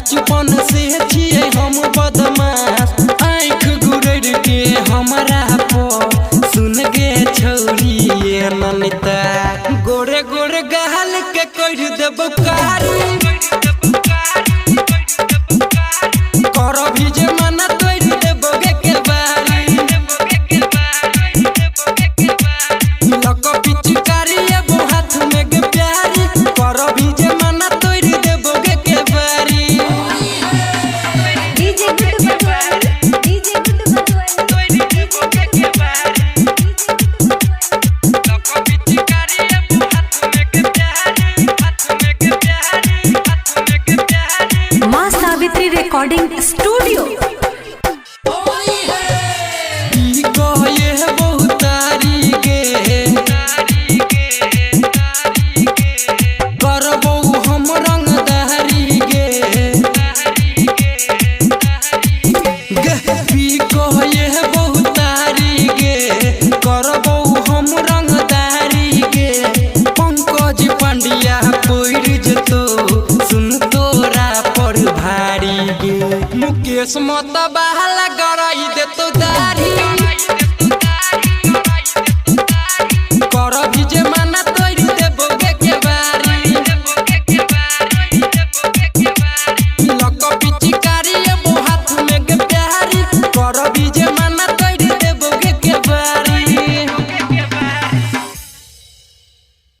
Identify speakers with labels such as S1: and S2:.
S1: बचपन से छिए हम बदमाश आँख गुरड़ के हमारा पर सुन गे छौरी ये ननिता गोरे गोरे गहल के कर देबो कारी करो भी जे मना तोड़ देबो गे के बारी लक पिचकारी एबो हाथ में गे प्यारी करो भी जे मना तोड़ देबो गे के बारी
S2: डीजे गुड्डू बटवानी डीजे गुड्डू बटवानी तोड़ देबो गे के बारी
S1: लक पिचकारी एबो हाथ में गे प्यारी हाथ में गे प्यारी हाथ में गे प्यारी
S2: मां सावित्री रिकॉर्डिंग स्टूडियो
S1: मुकेश मत बहला